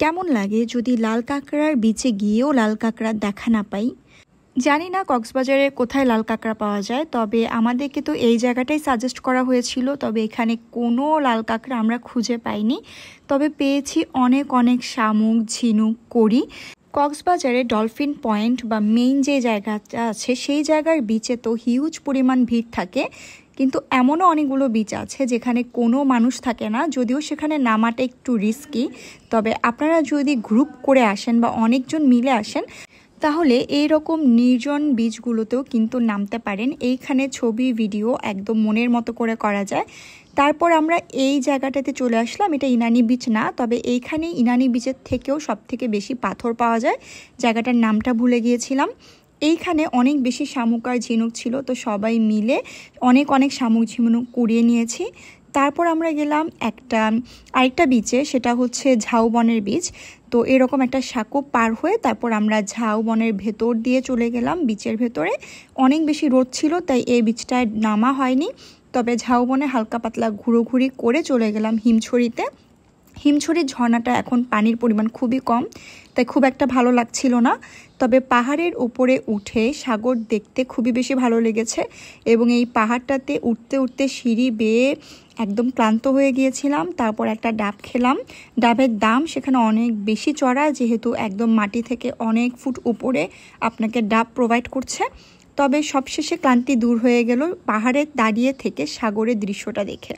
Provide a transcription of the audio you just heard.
কেমন লাগে যদি লাল কাঁকড়ার বিচে গিয়েও লাল কাঁকড়ার দেখা না পাই। জানি না কক্সবাজারে কোথায় লাল কাঁকড়া পাওয়া যায়, তবে আমাদেরকে তো এই জায়গাটাই সাজেস্ট করা হয়েছিল, তবে এখানে কোনো লাল কাঁকড়া আমরা খুঁজে পাইনি। তবে পেয়েছি অনেক অনেক শামুক, ঝিনুক, কড়ি। কক্সবাজারে ডলফিন পয়েন্ট বা মেইন যে জায়গাটা আছে সেই জায়গার বিচে তো হিউজ পরিমাণ ভিড় থাকে, কিন্তু এমনও অনেকগুলো বিচ আছে যেখানে কোনো মানুষ থাকে না, যদিও সেখানে নামাটা একটু রিস্কি। তবে আপনারা যদি গ্রুপ করে আসেন বা অনেকজন মিলে আসেন তাহলে এইরকম নির্জন বিচগুলোতেও কিন্তু নামতে পারেন। এইখানে ছবি ভিডিও একদম মনের মতো করে করা যায়। তারপর আমরা এই জায়গাটাতে চলে আসলাম। এটা ইনানি বিচ না, তবে এইখানে ইনানি বিচের থেকেও সবথেকে বেশি পাথর পাওয়া যায়। জায়গাটার নামটা ভুলে গিয়েছিলাম। এইখানে অনেক বেশি শামুক আর ঝিনুক ছিল, তো সবাই মিলে অনেক অনেক শামুক ঝিনুক কুড়িয়ে নিয়েছি। তারপর আমরা গেলাম আরেকটা বিচে, সেটা হচ্ছে ঝাউবনের বিচ। তো এরকম একটা সাঁকো পার হয়ে তারপর আমরা ঝাউবনের ভেতর দিয়ে চলে গেলাম বিচের ভেতরে। অনেক বেশি রোদ ছিল তাই এই বিচটায় নামা হয়নি, তবে ঝাউবনে হালকা পাতলা ঘুরোঘুরি করে চলে গেলাম হিমছড়িতে। হিমছড়ির ঝর্ণাটা এখন পানির পরিমাণ খুবই কম, তাই খুব একটা ভালো লাগছিল না। তবে পাহাড়ের উপরে উঠে সাগর দেখতে খুবই বেশি ভালো লেগেছে, এবং এই পাহাড়টাতে উঠতে উঠতে সিঁড়ি বেয়ে একদম ক্লান্ত হয়ে গিয়েছিলাম। তারপর একটা ডাব খেলাম। ডাবের দাম সেখানে অনেক বেশি চড়া, যেহেতু একদম মাটি থেকে অনেক ফুট উপরে আপনাকে ডাব প্রোভাইড করছে। তবে সবশেষে ক্লান্তি দূর হয়ে গেল পাহাড়ে দাঁড়িয়ে থেকে সাগরের দৃশ্যটা দেখে।